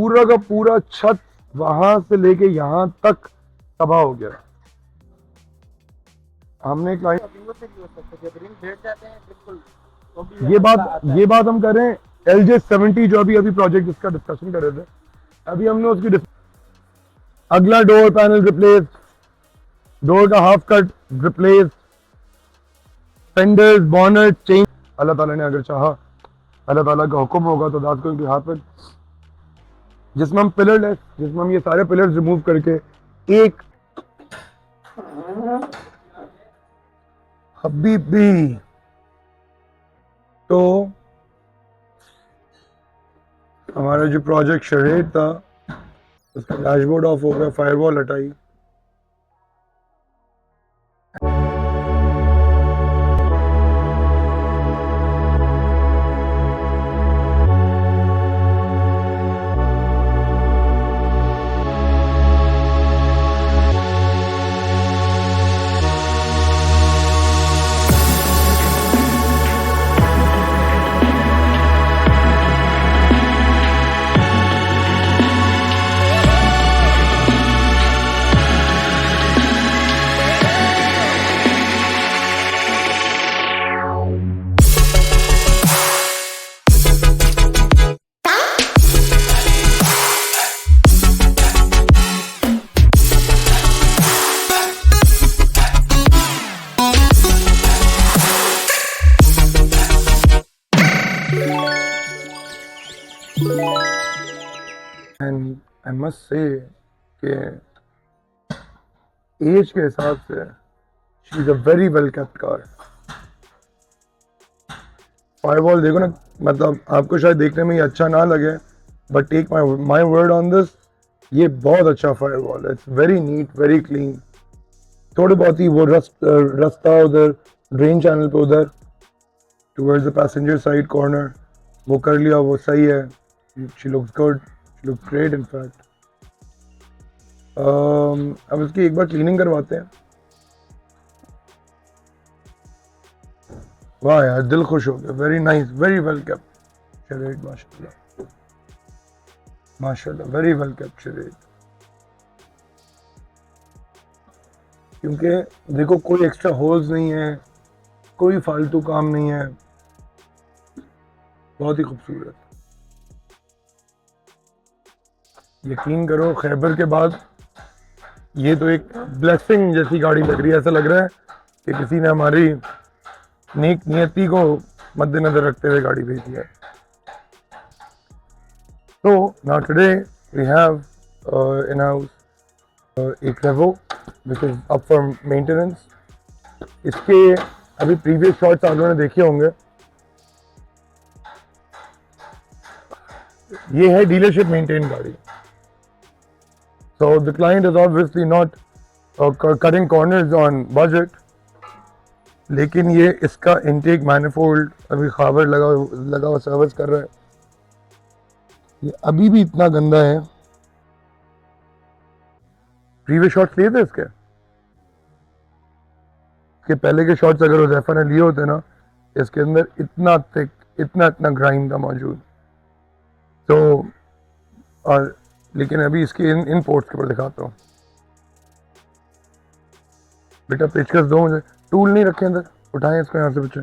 पूरा का पूरा छत वहां से लेके यहाँ तक तबाह हो गया। हमने क्लाइंट ये बात हम कर रहे हैं LJ70 जो अभी प्रोजेक्ट जिसका डिस्कशन कर रहे थे, अभी हमने उसकी अगला डोर पैनल रिप्लेस, डोर का half cut replace, fenders bonnet change. अल्लाह ताला ने अगर चाहा, अल्लाह ताला का हुक्म होगा तो दास को हाथ में, जिसमें हम पिलर, जिसमें हम ये सारे पिलर्स रिमूव करके एक हबीबी, तो हमारा जो प्रोजेक्ट शरेट था उसका डैशबोर्ड ऑफ हो गया, फायरवॉल हटाई। एंड आई मस्ट से कि एज के हिसाब से she is a very well kept car. Firewall देखो ना, मतलब आपको शायद देखने में ये अच्छा ना लगे, but take my word on this, ये बहुत अच्छा फायरवॉल है। It's very neat, very clean. थोड़े बहुत ही वो रास्ता उधर ड्रेन चैनल पे उधर towards the passenger side corner वो कर लिया, वो सही है। She looks good, she looks great in fact. अब इसकी एक बार क्लीनिंग करवाते हैं। वाह यार, दिल खुश हो गया। Very nice, very well kept शरेट, माशाल्लाह माशाल्लाह, वेरी वेल केप्ट शरेट। क्योंकि देखो कोई एक्स्ट्रा होल्स नहीं है, कोई फालतू काम नहीं है, बहुत ही खूबसूरत। यकीन करो खैबर के बाद ये तो एक ब्लेसिंग जैसी गाड़ी लग रही है। ऐसा लग रहा है कि किसी ने हमारी नेक नियति को मद्देनजर रखते हुए गाड़ी भेजी है। तो now today we have in house एक Revo which is up for maintenance. इसके अभी प्रीवियस शॉट्स आप लोगों ने देखे होंगे। ये है डीलरशिप मेंटेन गाड़ी। So the client is obviously not cutting corners on budget, लेकिन ये इसका इनटेक मैनिफोल्ड अभी खाबर लगा हुआ सर्विस कर रहा है। ये अभी भी इतना गंदा है। प्रीवियस शॉट्स लिए थे इसके पहले के शॉट्स अगर उज़ैफा ने लिए होते ना, इसके अंदर इतना थिक, इतना ग्राइम था मौजूद। तो और लेकिन अभी इसके इन पोर्ट्स के ऊपर दिखाता हूँ। बेटा पेचकस दो मुझे, टूल नहीं रखे अंदर, उठाएं इसको यहाँ से बच्चे।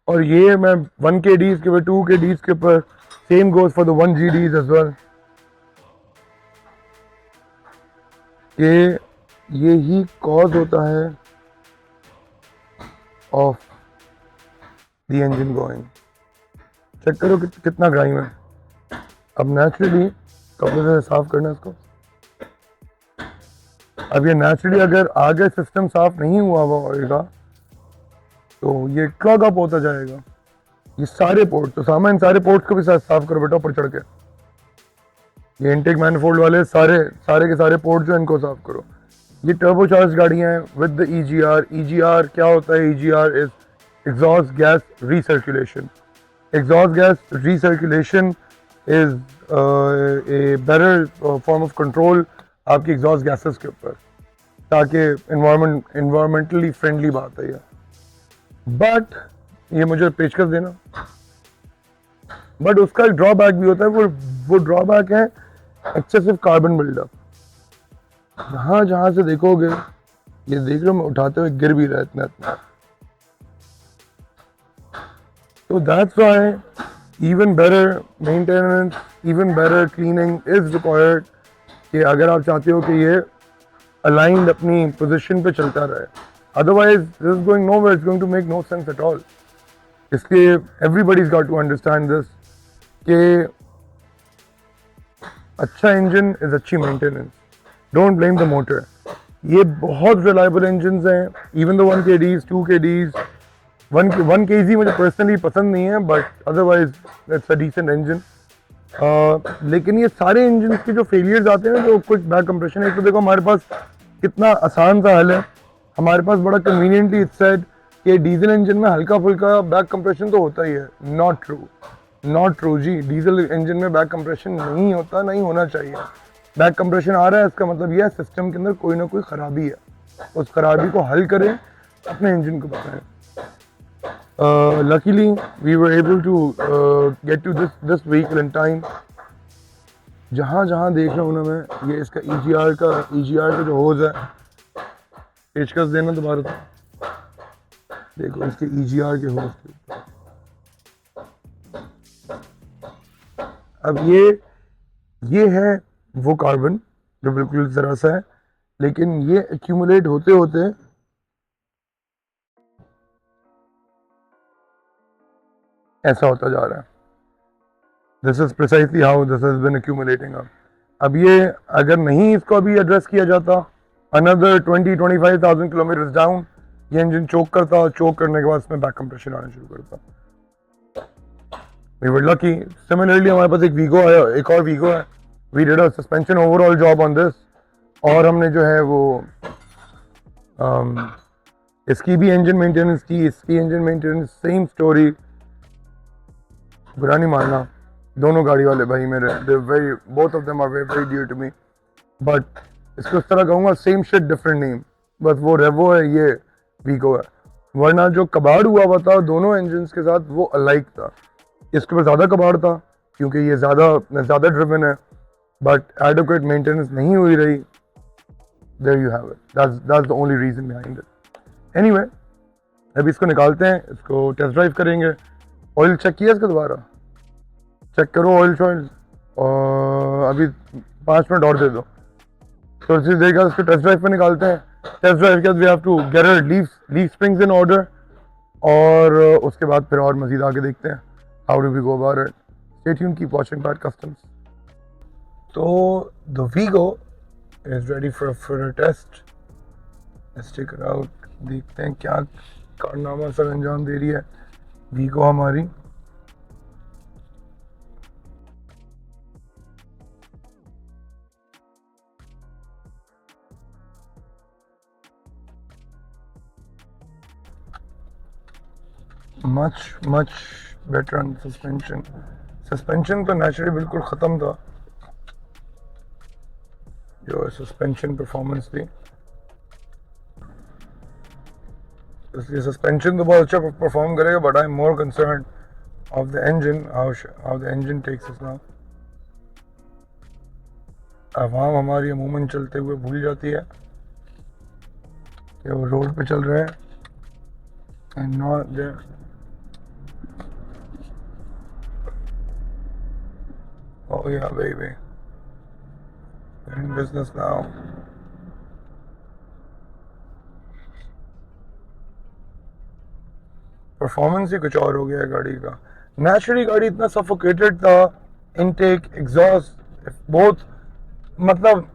और ये मैं 1 kgs के ऊपर, 2 kgs के ऊपर, same goes for the 1 GDs as well. ये ही कॉज होता है of the engine going. Check करो कितना ग्राइम है। अब नेचुरली कपड़े से साफ करना इसको। अब ये नेचुरली अगर आगे सिस्टम साफ नहीं हुआ होगा तो ये क्लॉग अप होता जाएगा। ये सारे पोर्ट, तो सामान सारे पोर्ट्स को भी साफ करो बेटा ऊपर चढ़ के। ये इनटेक मैनिफोल्ड वाले सारे के सारे पोर्ट जो इनको साफ करो। ये टर्बोचार्ज गाड़ियां हैं विद द EGR क्या होता है? EGR is exhaust gas recirculation. Exhaust gas recirculation is a better form of control आपकी exhaust gases के ऊपर, ताकि environmentally friendly बात है ये। But ये मुझे पेचकस देना। बट उसका एक ड्रॉबैक भी होता है, वो ड्रॉबैक है एक्सेसिव कार्बन बिल्डअप। जहां जहां से देखोगे, ये देख लो मैं उठाते हुए गिर भी रहा इतना इतना। तो that's why even better maintenance, even better cleaning is required, कि अगर आप चाहते हो कि ये aligned अपनी position पे चलता रहे, otherwise this is going nowhere, it's going to make no sense at all। इसलिए everybody's got to understand this कि अच्छा इंजन इज अच्छी maintenance, don't blame the motor. ये बहुत रिलायबल इंजन हैं, even the 1 kgs 2 kgs 1 kg मुझे personally पसंद नहीं है, but otherwise it's a decent engine. लेकिन ये सारे इंजन के जो फेलियर्स आते हैं, जो क्विक बैक कंप्रेशन है, तो देखो हमारे पास कितना आसान सा हल है, हमारे पास बड़ा कन्वीनियंटली इट्स सेड कि डीजल इंजन में हल्का फुल्का बैक कंप्रेशन तो होता ही है। नॉट ट्रू जी, डीजल इंजन में बैक कंप्रेशन नहीं होता, नहीं होना चाहिए। बैक कंप्रेशन आ रहा है, इसका मतलब यह है सिस्टम के अंदर कोई ना कोई खराबी है, उस खराबी को हल करें, अपने इंजन को बताएं। Luckily we were able to get to this vehicle in time। जहाँ जहाँ देख रहा हूँ ना मैं, ये इसका EGR का जो होज है, पेचकस देना दोबारा से, देखो इसके EGR के होज के ऊपर। अब ये है वो कार्बन जो बिल्कुल जरा सा है, लेकिन ये एक्यूमुलेट होते होते ऐसा होता जा रहा है। This is precisely how this has been accumulating up. अब ये अगर नहीं इसको अभी एड्रेस किया जाता, अनदर 20-25,000 किलोमीटर डाउन ये इंजन चोक करता, और चोक करने के बाद इसमें बैक कंप्रेशन आना शुरू करता। We were lucky। Similarly हमारे पास एक वीगो आया, एक और वीगो है। We did a suspension overall job on this, और हमने जो है वो इसकी भी इंजन मेंटेनेंस की, इसकी इंजन मेंटेनेंस, सेम स्टोरी। बुरा नहीं मानना, दोनों गाड़ी वाले भाई मेरे, both of them are very dear to me, but इसको इस तरह कहूँगा, सेम शिट डिफरेंट नेम, बस वो रेवो है, ये वीगो है। वरना जो कबाड़ हुआ हुआ था दोनों इंजन के साथ, वो अलाइक था। इसके ऊपर ज़्यादा कबाड़ था क्योंकि ये ज़्यादा ड्रिवन है, बट एडिक्वेट मेंटेनेंस नहीं हुई रही। There you have it, that's the only reason behind it. Anyway, अभी इसको निकालते हैं, इसको टेस्ट ड्राइव करेंगे। ऑयल चेक किया इसका, दोबारा चेक करो ऑयल शॉइल, और अभी 5 मिनट और दे दो, तो इसी देर इसको टेस्ट ड्राइव पर निकालते हैं। टेस्ट ड्राइव के बाद we have to get leaf springs in order, और उसके बाद फिर और मजीद आगे देखते हैं how do we go about it. Stay tuned, keep watching Bad Customs। तो the Vigo is ready for a test. Let's check it out, देखते हैं क्या कारनामा सर अंजाम दे रही है वीगो हमारी। much better on सस्पेंशन तो नेचुरली बिल्कुल ख़त्म था, जो सस्पेंशन परफॉर्मेंस थी, इसलिए सस्पेंशन तो बहुत अच्छा परफॉर्म करेगा, but I am more concern of the engine, how the engine takes this now. आवाम हमारी अमूमन चलते हुए भूल जाती है कि वो रोड पे चल रहे हैं and not there. Oh yeah, baby. We're in business now. Performance ही कुछ और हो गया है गाड़ी का। नेचुरली गाड़ी इतना सफोकेटेड था, इनटेक, एग्जॉस्ट, बहुत, मतलब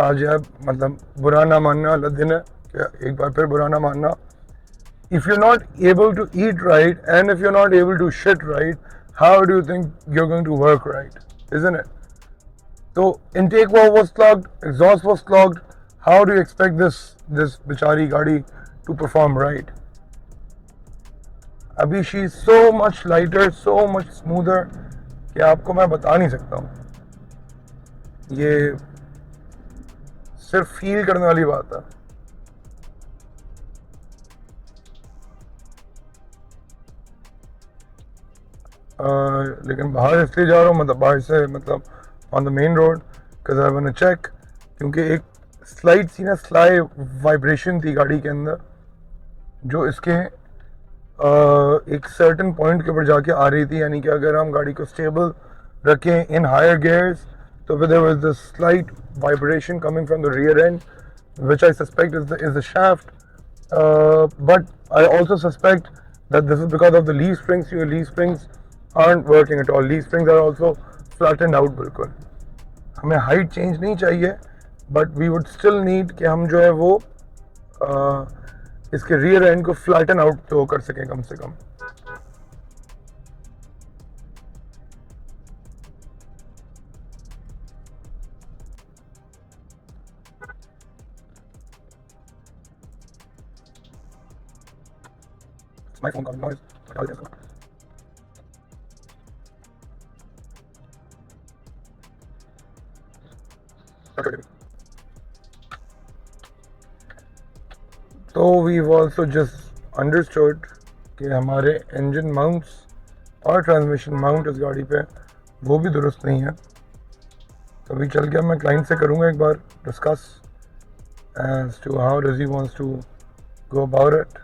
आज यार, मतलब बुरा ना मानना, अलग दिन है, क्या एक बार फिर बुरा ना मानना। If you're not able to eat right, and if you're not able to shit right, how do you think you're going to work right, isn't it? So intake was clogged, exhaust was clogged. How do you expect this bichari gaadi to perform right? अभी she is so much lighter, so much smoother कि आपको मैं बता नहीं सकता हूँ। ये सिर्फ फील करने वाली बात है। लेकिन बाहर इसलिए जा रहा हूँ, मतलब बाहर से मतलब on the main road, because I want to check, क्योंकि एक स्लाइड सी ना स्लाई वाइब्रेशन थी गाड़ी के अंदर जो इसके एक सर्टन पॉइंट के ऊपर जाके आ रही थी, यानी कि अगर हम गाड़ी को स्टेबल रखें इन हायर गियर्स तो फिर there was this slight vibration coming from the rear end which I suspect is the shaft, but I also suspect that this is because of the leaf springs. Your leaf springs aren't working at all. Leaf springs are also flattened out बिल्कुल. हमें height change नहीं चाहिए, but we would still need कि हम जो है वो इसके रियर एंड को फ्लैटन आउट तो कर सकें कम से कम. My phone calling noise. हटा देते हैं. Okay. तो we've also just understood कि हमारे इंजन माउंट्स और ट्रांसमिशन माउंट इस गाड़ी पे वो भी दुरुस्त नहीं है. तो अभी चल के मैं क्लाइंट से करूँगा एक बार discuss as to how does he wants to go about it.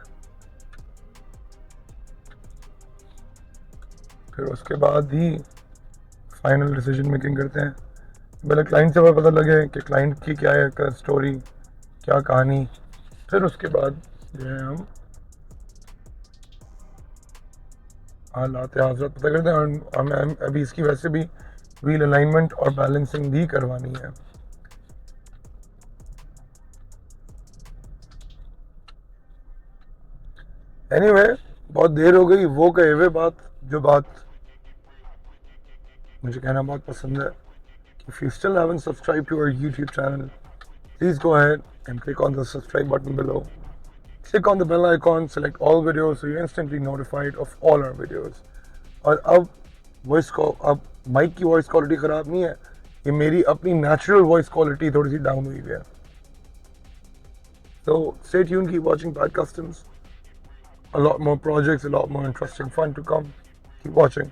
फिर उसके बाद ही फाइनल डिसीजन मेकिंग करते हैं. पहले क्लाइंट से पता लगे कि क्लाइंट की क्या है स्टोरी, क्या कहानी, फिर उसके बाद जो है हम हालात हाजरत पता करते हैं. और हमें अभी इसकी वैसे भी व्हील अलाइनमेंट और बैलेंसिंग भी करवानी है. एनीवे, बहुत देर हो गई. वो कहे हुए बात, जो बात मुझे कहना बहुत पसंद है. If you still haven't subscribed to our YouTube channel, please go ahead and click on the subscribe button below. Click on the bell icon, select all videos so you're instantly notified of all our videos. और अब mic की voice quality ख़राब नहीं है, ये मेरी अपनी natural voice quality थोड़ी सी डाउन हुई है. So stay tuned, keep watching Bad Customs. A lot more projects, a lot more interesting fun to come. Keep watching.